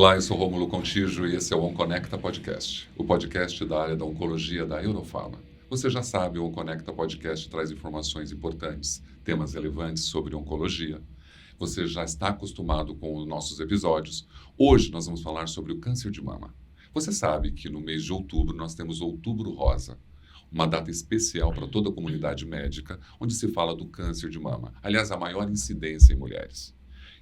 Olá, eu sou Rômulo Contígio e esse é o OnConecta Podcast, o podcast da área da oncologia da Eurofarma. Você já sabe, o OnConecta Podcast traz informações importantes, temas relevantes sobre oncologia. Você já está acostumado com os nossos episódios. Hoje nós vamos falar sobre o câncer de mama. Você sabe que no mês de outubro nós temos Outubro Rosa, uma data especial para toda a comunidade médica, onde se fala do câncer de mama. Aliás, a maior incidência em mulheres.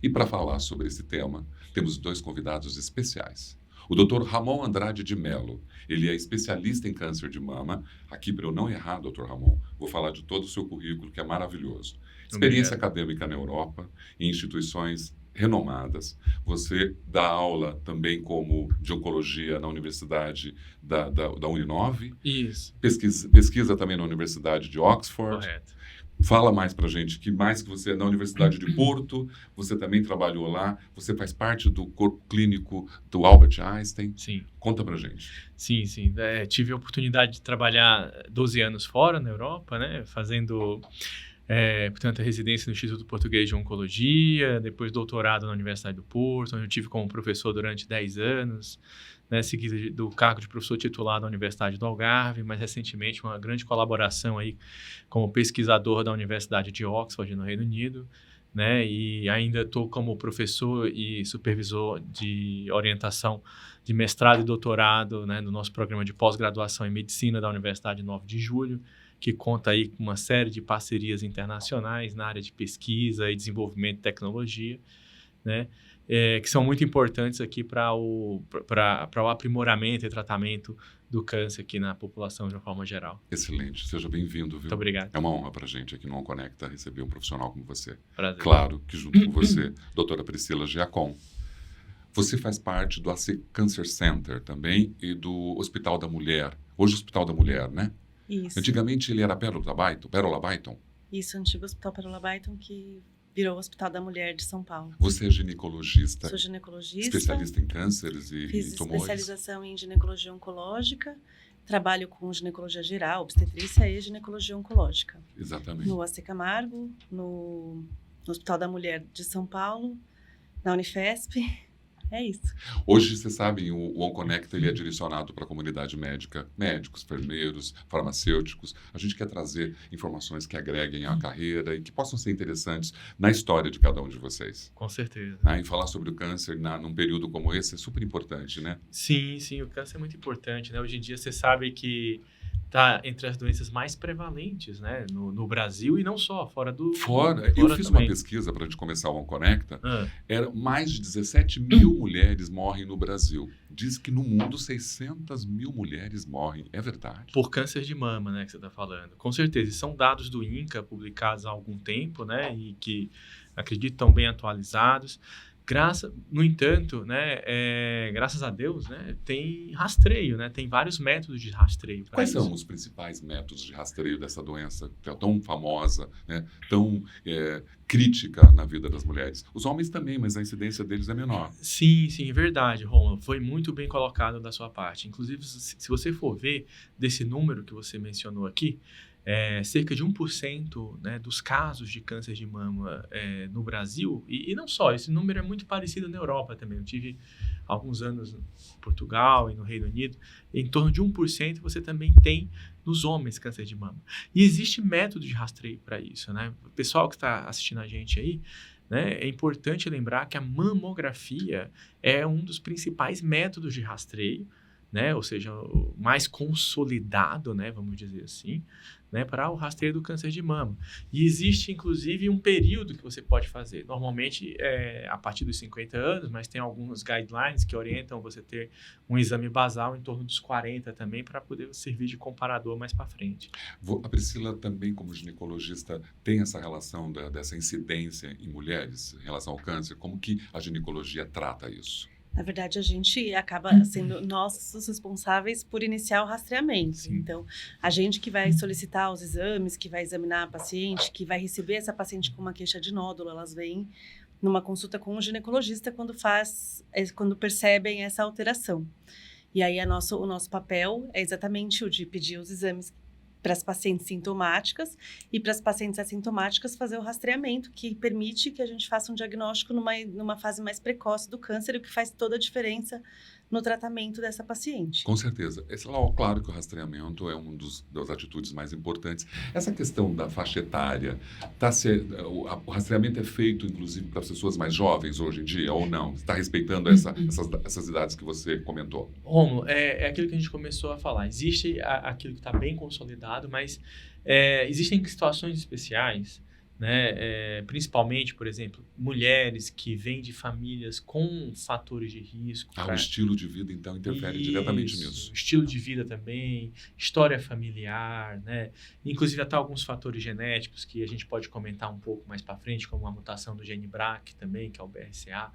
E para falar sobre esse tema, temos dois convidados especiais. O Dr. Ramon Andrade de Mello, ele é especialista em câncer de mama. Aqui, para eu não errar, Dr. Ramon, vou falar de todo o seu currículo, que é maravilhoso. Experiência acadêmica na Europa, em instituições renomadas. Você dá aula também como de oncologia na Universidade da Uninove. Isso. Pesquisa também na Universidade de Oxford. Correto. Fala mais pra gente, que mais que você, na Universidade de Porto, você também trabalhou lá, você faz parte do corpo clínico do Albert Einstein. Sim. Conta pra gente. Sim. Tive a oportunidade de trabalhar 12 anos fora, na Europa, né? Fazendo, portanto, a residência no Instituto Português de Oncologia, depois doutorado na Universidade do Porto, onde eu tive como professor durante 10 anos, né, seguido do cargo de professor titular da Universidade do Algarve, mas recentemente uma grande colaboração aí como pesquisador da Universidade de Oxford, no Reino Unido, né, e ainda estou como professor e supervisor de orientação de mestrado e doutorado, né, no nosso programa de pós-graduação em medicina da Universidade 9 de Julho, que conta aí com uma série de parcerias internacionais na área de pesquisa e desenvolvimento de tecnologia, né, que são muito importantes aqui para o aprimoramento e tratamento do câncer aqui na população de uma forma geral. Excelente, seja bem-vindo, viu? Muito obrigado. É uma honra para a gente aqui no OnConecta receber um profissional como você. Prazer. Claro que junto com você, doutora Priscila Giacom, você faz parte do AC Cancer Center também e do Hospital da Mulher. Hoje Hospital da Mulher, né? Isso. Antigamente ele era Pérola Byton. Isso, antigo Hospital Pérola Byton, que virou o Hospital da Mulher de São Paulo. Você é ginecologista? Sou ginecologista. Especialista em cânceres e fiz tumores? Especialização em ginecologia oncológica. Trabalho com ginecologia geral, obstetrícia e ginecologia oncológica. Exatamente. No AC Camargo, no Hospital da Mulher de São Paulo, na Unifesp. É isso. Hoje, você sabe, o OnConecta ele é direcionado para a comunidade médica, médicos, enfermeiros, farmacêuticos. A gente quer trazer informações que agreguem à carreira e que possam ser interessantes na história de cada um de vocês. Com certeza. E falar sobre o câncer num período como esse é super importante, né? Sim, o câncer é muito importante, né? Hoje em dia você sabe que está entre as doenças mais prevalentes, né? No Brasil e não só, fora do... Fora eu fiz também uma pesquisa para a gente começar o OnConecta. Mais de 17 mil mulheres morrem no Brasil. Diz que no mundo 600 mil mulheres morrem. É verdade? Por câncer de mama, né, que você está falando. Com certeza. São dados do INCA publicados há algum tempo, né? E que acredito estão bem atualizados. No entanto, né, graças a Deus, né, tem rastreio, né, tem vários métodos de rastreio. Quais são os principais métodos de rastreio dessa doença que é tão famosa, né, tão crítica na vida das mulheres? Os homens também, mas a incidência deles é menor. Sim, é verdade, Romulo. Foi muito bem colocado da sua parte. Inclusive, se você for ver desse número que você mencionou aqui, cerca de 1%, né, dos casos de câncer de mama no Brasil, e não só, esse número é muito parecido na Europa também. Eu tive alguns anos em Portugal e no Reino Unido, em torno de 1% você também tem nos homens câncer de mama. E existe método de rastreio para isso, né? O pessoal que está assistindo a gente aí, né, é importante lembrar que a mamografia é um dos principais métodos de rastreio, né, ou seja, o mais consolidado, né, vamos dizer assim, né, para o rastreio do câncer de mama. E existe, inclusive, um período que você pode fazer. Normalmente é a partir dos 50 anos, mas tem alguns guidelines que orientam você ter um exame basal em torno dos 40 também, para poder servir de comparador mais para frente. A Priscila também, como ginecologista, tem essa relação dessa incidência em mulheres em relação ao câncer? Como que a ginecologia trata isso? Na verdade, a gente acaba sendo nós os responsáveis por iniciar o rastreamento. Sim. Então, a gente que vai solicitar os exames, que vai examinar a paciente, que vai receber essa paciente com uma queixa de nódulo, elas vêm numa consulta com o ginecologista quando percebem essa alteração. E aí o nosso papel é exatamente o de pedir os exames para as pacientes sintomáticas e para as pacientes assintomáticas fazer o rastreamento, que permite que a gente faça um diagnóstico numa fase mais precoce do câncer, o que faz toda a diferença no tratamento dessa paciente. Com certeza. Claro que o rastreamento é das atitudes mais importantes. Essa questão da faixa etária, o rastreamento é feito, inclusive, para as pessoas mais jovens hoje em dia, ou não? Está respeitando essas idades que você comentou? Rômulo, é aquilo que a gente começou a falar. Existe aquilo que está bem consolidado, mas existem situações especiais, né? Principalmente, por exemplo, mulheres que vêm de famílias com fatores de risco. O estilo de vida, então, interfere diretamente nisso. Estilo de vida também, história familiar, né? Inclusive até alguns fatores genéticos que a gente pode comentar um pouco mais para frente, como a mutação do gene BRCA também, que é o BRCA.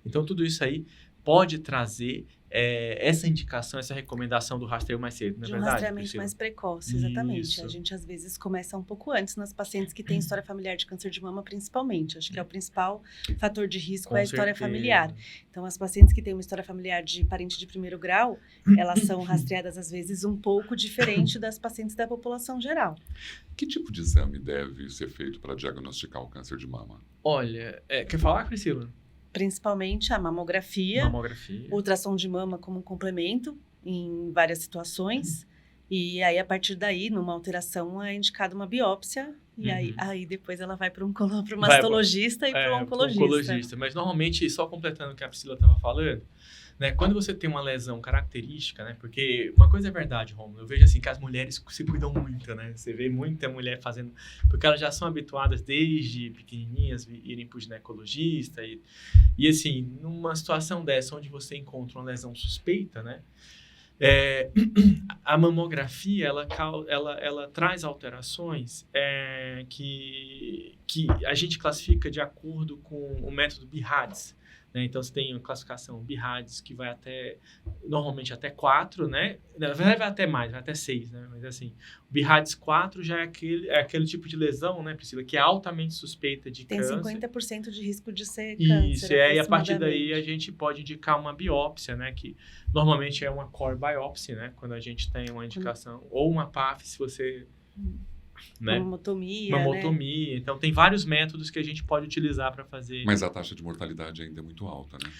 Então, tudo isso aí pode trazer essa indicação, essa recomendação do rastreio mais cedo, não é verdade? De um rastreamento Priscila? mais precoce, exatamente. Isso. A gente, às vezes, começa um pouco antes nas pacientes que têm história familiar de câncer de mama, principalmente. Acho que é o principal fator de risco, Com é a história certeza. familiar. Então, as pacientes que têm uma história familiar de parente de primeiro grau, elas são rastreadas, às vezes, um pouco diferente das pacientes da população geral. Que tipo de exame deve ser feito para diagnosticar o câncer de mama? Olha, quer falar, Priscila? Principalmente a mamografia, ultrassom de mama como um complemento em várias situações. E aí, a partir daí, numa alteração, é indicada uma biópsia. E aí depois ela vai para o mastologista e para o oncologista. Mas normalmente, só completando o que a Priscila estava falando, né, quando você tem uma lesão característica, né, porque uma coisa é verdade, Rômulo, eu vejo assim que as mulheres se cuidam muito, né? Você vê muita mulher fazendo, porque elas já são habituadas desde pequenininhas irem para o ginecologista e assim, numa situação dessa onde você encontra uma lesão suspeita, né? A mamografia ela traz alterações que a gente classifica de acordo com o método BIRADS, né? Então você tem uma classificação BIRADS que vai normalmente até 4, né? Na verdade vai até mais, vai até 6, né? Mas assim, o BIRADS 4 já é aquele tipo de lesão, né, Priscila, que é altamente suspeita de câncer. Tem 50% de risco de ser câncer. Isso, e a partir daí a gente pode indicar uma biópsia, né, que normalmente é uma core biopsy, né, quando a gente tem uma indicação, ou uma PAF, se você... Né? Uma motomia, né? Então, tem vários métodos que a gente pode utilizar para fazer... Mas a taxa de mortalidade ainda é muito alta, né?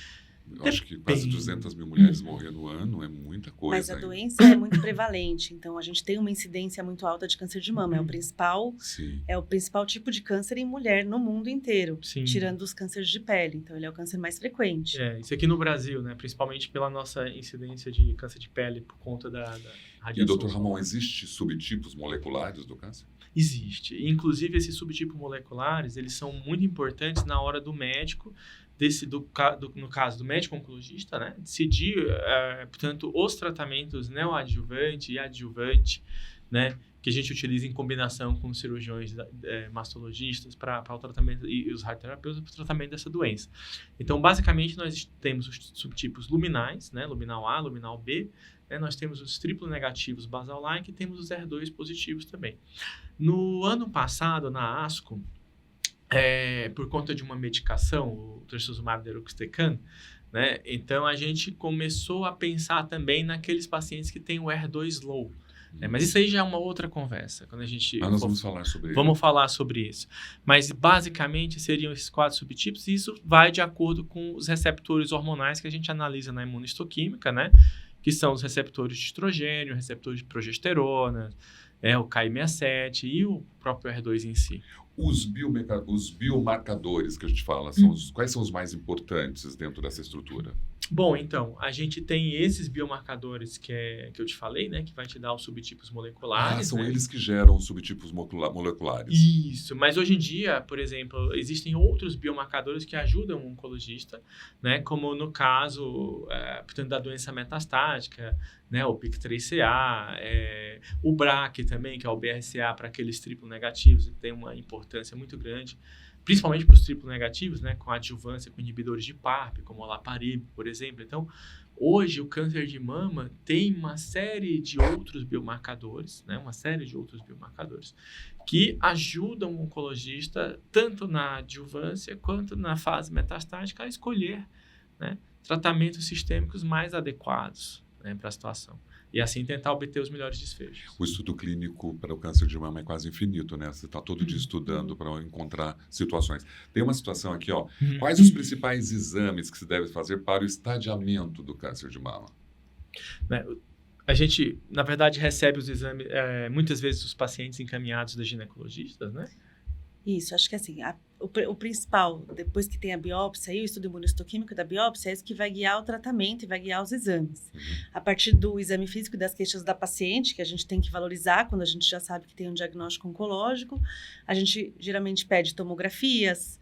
Eu acho que quase 200 mil mulheres morrendo no ano é muita coisa. Mas a doença é muito prevalente, então a gente tem uma incidência muito alta de câncer de mama. É o principal tipo de câncer em mulher no mundo inteiro, tirando os cânceres de pele. Então ele é o câncer mais frequente. Isso aqui no Brasil, né? Principalmente pela nossa incidência de câncer de pele por conta da radiação. E, doutor Ramon, existe subtipos moleculares do câncer? Existe. Inclusive, esses subtipos moleculares, eles são muito importantes na hora do médico, no caso do médico oncologista, né, decidir, portanto, os tratamentos neoadjuvante e adjuvante, né, que a gente utiliza em combinação com os cirurgiões mastologistas para o tratamento e os radioterapeutas para o tratamento dessa doença. Então, basicamente, nós temos os subtipos luminais, né, luminal A, luminal B, né, nós temos os triplo negativos basal-like e temos os HER2 positivos também. No ano passado, na ASCO, por conta de uma medicação, o trastuzumab deruxtecan, né? Então a gente começou a pensar também naqueles pacientes que têm o HER2 low. Mas isso aí já é uma outra conversa. Quando a gente nós vamos falar sobre falar sobre isso. Mas basicamente seriam esses 4 subtipos e isso vai de acordo com os receptores hormonais que a gente analisa na imunistoquímica, né? Que são os receptores de estrogênio, receptores de progesterona, o KI67 e o próprio HER2 em si. Os biomarcadores que a gente fala, quais são os mais importantes dentro dessa estrutura? Bom, então, a gente tem esses biomarcadores que eu te falei, né? Que vai te dar os subtipos moleculares. São né? eles que geram os subtipos moleculares. Isso, mas hoje em dia, por exemplo, existem outros biomarcadores que ajudam o oncologista, né? Como no caso, portanto, da doença metastática, né? O PIK3CA, o BRCA também, que é o BRCA para aqueles triplo negativos, que tem uma importância muito grande. Principalmente para os triplo negativos, né, com adjuvância com inibidores de PARP, como o olaparib, por exemplo. Então, hoje o câncer de mama tem uma série de outros biomarcadores, né, que ajudam o oncologista, tanto na adjuvância quanto na fase metastática, a escolher, né, tratamentos sistêmicos mais adequados, né, para a situação. e assim tentar obter os melhores desfechos. O estudo clínico para o câncer de mama é quase infinito, né? Você está todo dia estudando para encontrar situações. Tem uma situação aqui, ó. Quais os principais exames que se deve fazer para o estadiamento do câncer de mama? Né? A gente, na verdade, recebe os exames, muitas vezes os pacientes encaminhados das ginecologistas, né? Isso, acho que assim, o principal, depois que tem a biópsia e o estudo imunistoquímico da biópsia, é isso que vai guiar o tratamento e vai guiar os exames. A partir do exame físico e das queixas da paciente, que a gente tem que valorizar quando a gente já sabe que tem um diagnóstico oncológico, a gente geralmente pede tomografias,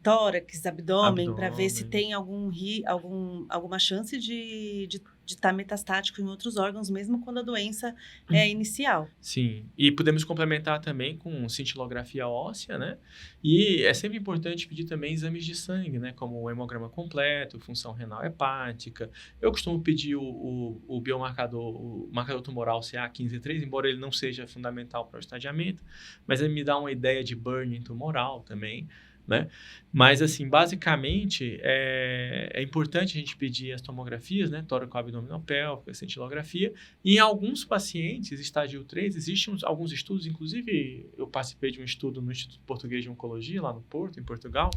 tórax, abdômen, para ver se tem alguma chance de estar metastático em outros órgãos, mesmo quando a doença é inicial. Sim, e podemos complementar também com cintilografia óssea, né? E é sempre importante pedir também exames de sangue, né? Como o hemograma completo, função renal hepática. Eu costumo pedir o biomarcador, o marcador tumoral CA15-3, embora ele não seja fundamental para o estadiamento, mas ele me dá uma ideia de burning tumoral também, né? Mas, assim, basicamente, é importante a gente pedir as tomografias, né? Tóraco-abdominopélvica, cintilografia. E em alguns pacientes, estágio 3, existem alguns estudos, inclusive eu participei de um estudo no Instituto Português de Oncologia, lá no Porto, em Portugal,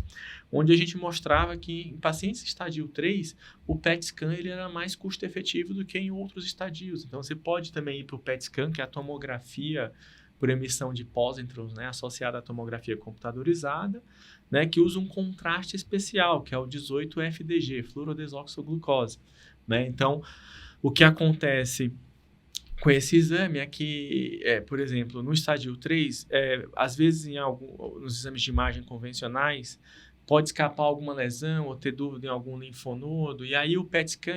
onde a gente mostrava que em pacientes estágio 3, o PET scan ele era mais custo-efetivo do que em outros estadios. Então, você pode também ir para o PET scan, que é a tomografia por emissão de pósitrons, né, associada à tomografia computadorizada, né, que usa um contraste especial, que é o 18-FDG, fluorodesoxiglucose, né? Então, o que acontece com esse exame é que, por exemplo, no estágio 3, às vezes nos exames de imagem convencionais, pode escapar alguma lesão ou ter dúvida em algum linfonodo, e aí o PET scan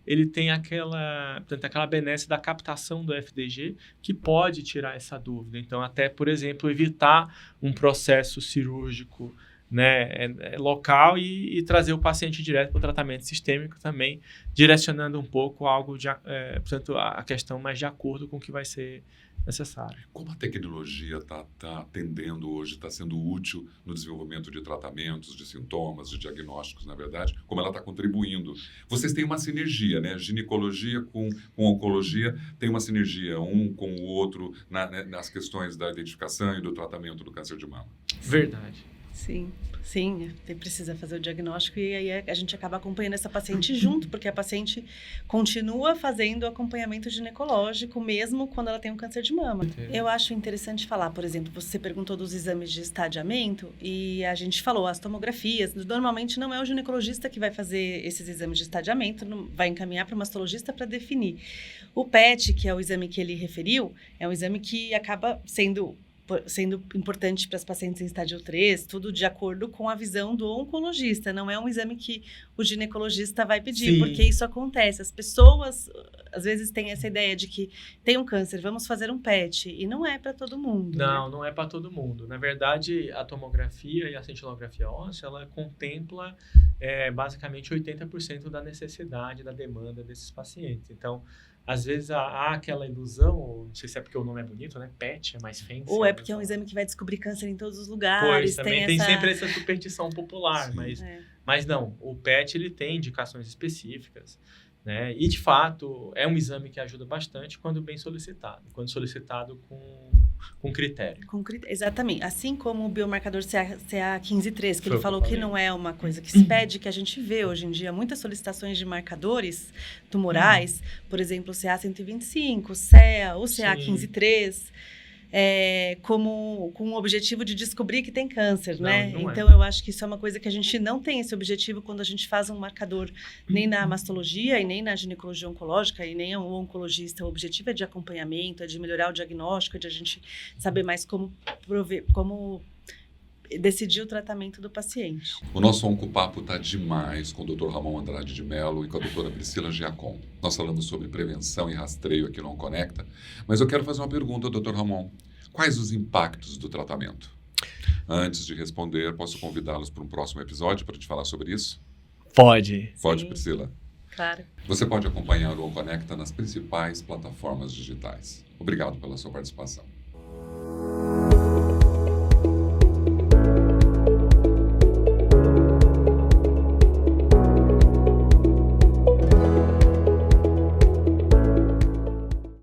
ele tem aquela benesse da captação do FDG que pode tirar essa dúvida. Então, até, por exemplo, evitar um processo cirúrgico, né, local e trazer o paciente direto para o tratamento sistêmico também, direcionando um pouco algo, portanto, a questão mais de acordo com o que vai ser necessário. Como a tecnologia está atendendo hoje, está sendo útil no desenvolvimento de tratamentos, de sintomas, de diagnósticos, na verdade, como ela está contribuindo? Vocês têm uma sinergia, né? Ginecologia com oncologia tem uma sinergia, um com o outro, nas questões da identificação e do tratamento do câncer de mama. Verdade. Sim, precisa fazer o diagnóstico e aí a gente acaba acompanhando essa paciente junto, porque a paciente continua fazendo o acompanhamento ginecológico mesmo quando ela tem um câncer de mama. Eu acho interessante falar, por exemplo, você perguntou dos exames de estadiamento e a gente falou as tomografias. Normalmente não é o ginecologista que vai fazer esses exames de estadiamento, vai encaminhar para o mastologista para definir. O PET, que é o exame que ele referiu, é um exame que acaba sendo importante para as pacientes em estágio 3, tudo de acordo com a visão do oncologista. Não é um exame que o ginecologista vai pedir, porque isso acontece. As pessoas, às vezes, têm essa ideia de que tem um câncer, vamos fazer um PET, e não é para todo mundo. Não é para todo mundo. Na verdade, a tomografia e a cintilografia óssea, ela contempla basicamente 80% da necessidade, da demanda desses pacientes. Então, às vezes há aquela ilusão, não sei se é porque o nome é bonito, né? PET é mais fancy. Ou é porque é um exame que vai descobrir câncer em todos os lugares. Pois, também tem sempre essa superstição popular, mas não, o PET ele tem indicações específicas, né? E de fato é um exame que ajuda bastante quando bem solicitado, quando solicitado com critério. Exatamente. Assim como o biomarcador CA15-3, que ele falou que não é uma coisa que se pede, que a gente vê hoje em dia muitas solicitações de marcadores tumorais, por exemplo, o CA125, o CEA, o CA15-3, com o objetivo de descobrir que tem câncer, né? Então, eu acho que isso é uma coisa que a gente não tem esse objetivo quando a gente faz um marcador nem na mastologia e nem na ginecologia oncológica e nem o oncologista. O objetivo é de acompanhamento, é de melhorar o diagnóstico, é de a gente saber mais como decidir o tratamento do paciente. O nosso Oncopapo está demais com o Dr. Ramon Andrade de Mello e com a doutora Priscila Giacom. Nós falamos sobre prevenção e rastreio aqui no OnConecta, mas eu quero fazer uma pergunta, Dr. Ramon. Quais os impactos do tratamento? Antes de responder, posso convidá-los para um próximo episódio para te falar sobre isso? Pode. Pode, Sim. Priscila? Claro. Você pode acompanhar o OnConecta nas principais plataformas digitais. Obrigado pela sua participação.